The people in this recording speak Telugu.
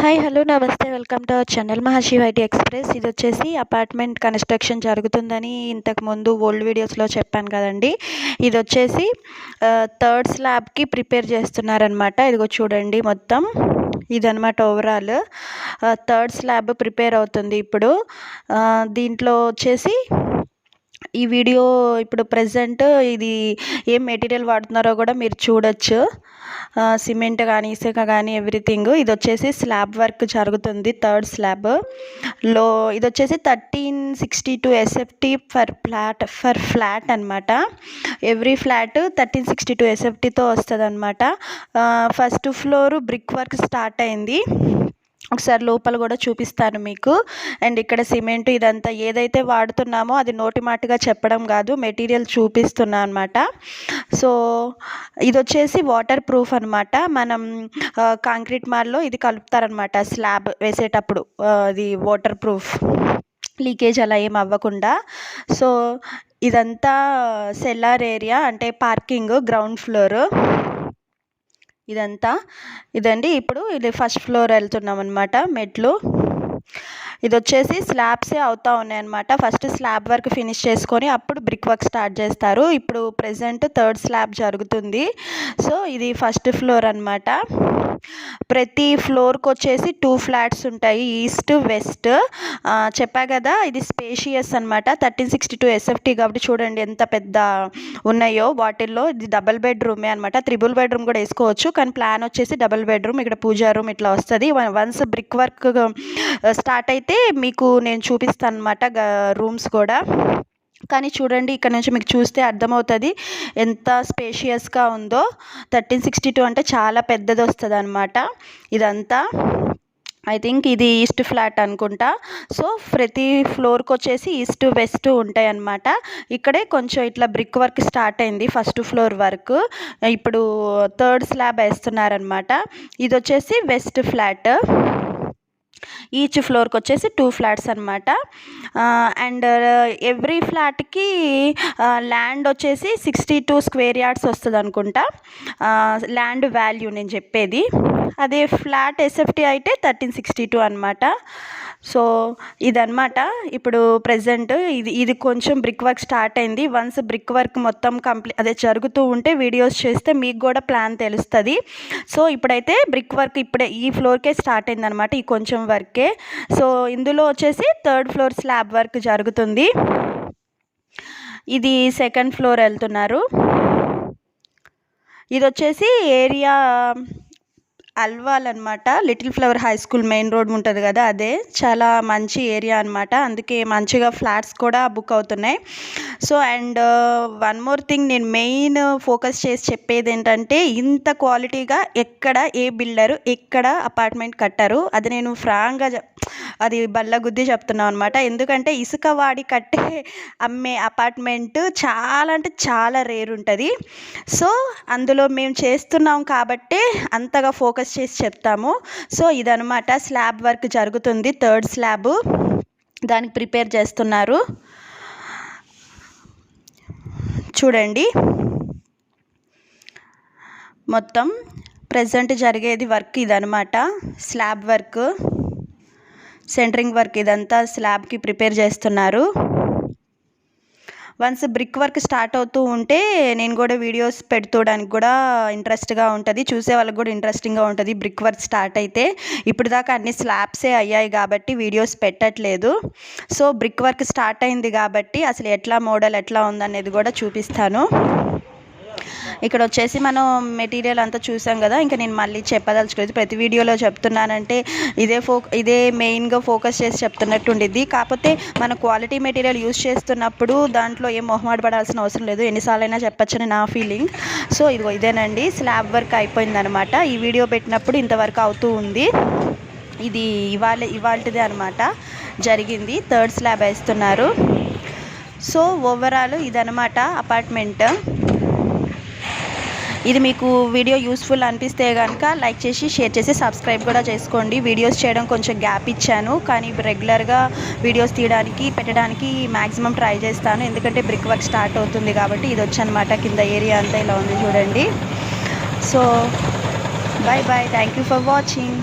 హాయ్ హలో నమస్తే welcome to our channel Mahashiva IT express. ఇది వచ్చేసి అపార్ట్మెంట్ కన్స్ట్రక్షన్ జరుగుతుందని ఇంతకుముందు ఓల్డ్ వీడియోస్లో చెప్పాను కదండి. ఇది వచ్చేసి థర్డ్ స్లాబ్కి ప్రిపేర్ చేస్తున్నారనమాట. ఇదిగో చూడండి, మొత్తం ఇదనమాట ఓవరాల్ థర్డ్ స్లాబ్ ప్రిపేర్ అవుతుంది ఇప్పుడు. దీంట్లో వచ్చేసి ఈ వీడియో ఇప్పుడు ప్రజెంట్ ఇది ఏం మెటీరియల్ వాడుతున్నారో కూడా మీరు చూడొచ్చు. సిమెంట్ కానీ ఇసుక కానీ ఎవ్రీథింగ్. ఇది వచ్చేసి స్లాబ్ వర్క్ జరుగుతుంది థర్డ్ స్లాబ్ లో. ఇది వచ్చేసి 1362 SFT ఫర్ ఫ్లాట్ అనమాట. ఎవ్రీ ఫ్లాట్ 1362 SFTతో వస్తుంది అనమాట. First floor brick work start అయింది. ఒకసారి లోపల కూడా చూపిస్తాను మీకు. అండ్ ఇక్కడ సిమెంట్ ఇదంతా ఏదైతే వాడుతున్నామో అది నోటి మాటగా చెప్పడం కాదు, మెటీరియల్ చూపిస్తున్నా అనమాట. సో ఇది వచ్చేసి వాటర్ ప్రూఫ్ అనమాట. మనం కాంక్రీట్ మాల్లో ఇది కలుపుతారనమాట స్లాబ్ వేసేటప్పుడు. అది వాటర్ ప్రూఫ్, లీకేజ్ అలా ఏం అవ్వకుండా. సో ఇదంతా సెల్లార్ ఏరియా, అంటే పార్కింగ్, గ్రౌండ్ ఫ్లోర్ ఇదండి. ఇప్పుడు ఇది ఫస్ట్ ఫ్లోర్ వెళ్తున్నాం అనమాట, మెట్లు. ఇది వచ్చేసి స్లాబ్సే అవుతూ ఉన్నాయన్నమాట. ఫస్ట్ స్లాబ్ వర్క్ ఫినిష్ చేసుకొని అప్పుడు బ్రిక్ వర్క్ స్టార్ట్ చేస్తారు. ఇప్పుడు ప్రెజెంట్ థర్డ్ స్లాబ్ జరుగుతుంది. సో ఇది ఫస్ట్ ఫ్లోర్ అనమాట. ప్రతి ఫ్లోర్కి వచ్చేసి 2 ఫ్లాట్స్ ఉంటాయి, ఈస్ట్ వెస్ట్. చెప్పా కదా ఇది స్పేషియస్ అనమాట. 1362 SFT కాబట్టి చూడండి ఎంత పెద్ద ఉన్నాయో వాటిల్లో. ఇది డబుల్ బెడ్రూమే అనమాట. 3 బెడ్రూమ్ కూడా వేసుకోవచ్చు, కానీ ప్లాన్ వచ్చేసి డబుల్ బెడ్రూమ్. ఇక్కడ పూజా రూమ్ ఇట్లా వస్తుంది. వన్స్ బ్రిక్ వర్క్ స్టార్ట్ అయితే మీకు నేను చూపిస్తాను అనమాట రూమ్స్ కూడా. కానీ చూడండి, ఇక్కడ నుంచి మీకు చూస్తే అర్థమవుతుంది ఎంత స్పేషియస్గా ఉందో. 1362 అంటే చాలా పెద్దది వస్తుంది అనమాట. ఇదంతా ఐ థింక్ ఇది ఈస్ట్ ఫ్లాట్ అనుకుంటా. సో ప్రతి ఫ్లోర్కి వచ్చేసి ఈస్ట్ వెస్ట్ ఉంటాయి అన్నమాట. ఇక్కడే కొంచెం ఇట్లా బ్రిక్ వర్క్ స్టార్ట్ అయింది ఫస్ట్ ఫ్లోర్ వర్క్. ఇప్పుడు థర్డ్ స్లాబ్ వేస్తున్నారనమాట. ఇది వచ్చేసి వెస్ట్ ఫ్లాట్. ఈచ్ ఫ్లోర్కి వచ్చేసి 2 ఫ్లాట్స్ అనమాట. అండ్ ఎవ్రీ ఫ్లాట్కి ల్యాండ్ వచ్చేసి 62 స్క్వేర్ యార్డ్స్ వస్తుంది అనుకుంటా, ల్యాండ్ వాల్యూ నేను చెప్పేది. అదే ఫ్లాట్ SFT అయితే 1362 అనమాట. సో ఇదన్నమాట ఇప్పుడు ప్రజెంట్. ఇది కొంచెం బ్రిక్ వర్క్ స్టార్ట్ అయింది. వన్స్ బ్రిక్ వర్క్ మొత్తం అదే జరుగుతూ ఉంటే వీడియోస్ చేస్తే మీకు కూడా ప్లాన్ తెలుస్తుంది. సో ఇప్పుడైతే బ్రిక్ వర్క్ ఇప్పుడే ఈ ఫ్లోర్కే స్టార్ట్ అయింది అనమాట, ఈ కొంచెం వర్కే. సో ఇందులో వచ్చేసి థర్డ్ ఫ్లోర్ స్లాబ్ వర్క్ జరుగుతుంది. ఇది సెకండ్ ఫ్లోర్ వెళ్తున్నారు. ఇది వచ్చేసి ఏరియా అల్వాల్ అనమాట. Little flower high school main road ఉంటుంది కదా, అదే. చాలా మంచి ఏరియా అనమాట, అందుకే మంచిగా ఫ్లాట్స్ కూడా బుక్ అవుతున్నాయి. So and one more thing, నేను మెయిన్ ఫోకస్ చేసి చెప్పేది ఏంటంటే, ఇంత క్వాలిటీగా ఎక్కడ ఏ బిల్డరు ఎక్కడ అపార్ట్మెంట్ కట్టారు. అది నేను ఫ్రాంక్గా అది బల్ల గుద్ది చెప్తున్నాను అనమాట. ఎందుకంటే ఇసుక వాడి అమ్మే అపార్ట్మెంట్ చాలా అంటే చాలా రేర్ ఉంటుంది. సో అందులో మేము చేస్తున్నాం కాబట్టే అంతగా ఫోకస్ చేసి చెప్తాము. సో ఇదనమాట స్లాబ్ వర్క్ జరుగుతుంది, థర్డ్ స్లాబ్ దానికి ప్రిపేర్ చేస్తున్నారు. చూడండి, మొత్తం ప్రజెంట్ జరిగేది వర్క్ ఇదనమాట. స్లాబ్ వర్క్, సెంటరింగ్ వర్క్, ఇదంతా స్లాబ్కి ప్రిపేర్ చేస్తున్నారు. వన్స్ బ్రిక్ వర్క్ స్టార్ట్ అవుతూ ఉంటే నేను కూడా వీడియోస్ పెడుకోవడానికి కూడా ఇంట్రెస్ట్గా ఉంటుంది, చూసే వాళ్ళకి కూడా ఇంట్రెస్టింగ్గా ఉంటుంది. బ్రిక్ వర్క్ స్టార్ట్ అయితే ఇప్పుడు దాకా అన్ని స్లాబ్సే అయ్యాయి కాబట్టి వీడియోస్ పెట్టట్లేదు. సో బ్రిక్ వర్క్ స్టార్ట్ అయింది కాబట్టి అసలు ఎట్లా మోడల్ ఎట్లా ఉందనేది కూడా చూపిస్తాను. ఇక్కడ వచ్చేసి మనం మెటీరియల్ అంతా చూసాం కదా, ఇంకా నేను మళ్ళీ చెప్పదలుచుకోలేదు. ప్రతి వీడియోలో చెప్తున్నానంటే ఇదే మెయిన్గా ఫోకస్ చేసి చెప్తున్నట్టు ఉండిద్ది. కాకపోతే మన క్వాలిటీ మెటీరియల్ యూస్ చేస్తున్నప్పుడు దాంట్లో ఏం మొహమాట పడాల్సిన అవసరం లేదు, ఎన్నిసార్లైనా చెప్పచ్చని నా ఫీలింగ్. సో ఇదేనండి స్లాబ్ వర్క్ అయిపోయిందనమాట. ఈ వీడియో పెట్టినప్పుడు ఇంతవరకు అవుతూ ఉంది. ఇది ఇవాళదే అనమాట జరిగింది. థర్డ్ స్లాబ్ వేస్తున్నారు. సో ఓవరాల్ ఇదనమాట అపార్ట్మెంట్. ఇది మీకు వీడియో యూస్ఫుల్ అనిపిస్తే కనుక లైక్ చేసి షేర్ చేసి సబ్స్క్రైబ్ కూడా చేసుకోండి. వీడియోస్ చేయడం కొంచెం గ్యాప్ ఇచ్చాను, కానీ రెగ్యులర్గా వీడియోస్ తీయడానికి పెట్టడానికి మ్యాక్సిమం ట్రై చేస్తాను. ఎందుకంటే బ్రిక్ వర్క్ స్టార్ట్ అవుతుంది కాబట్టి. ఇది వచ్చనమాట కింద ఏరియా అంతా ఇలా ఉంది చూడండి. So bye bye, thank you for watching.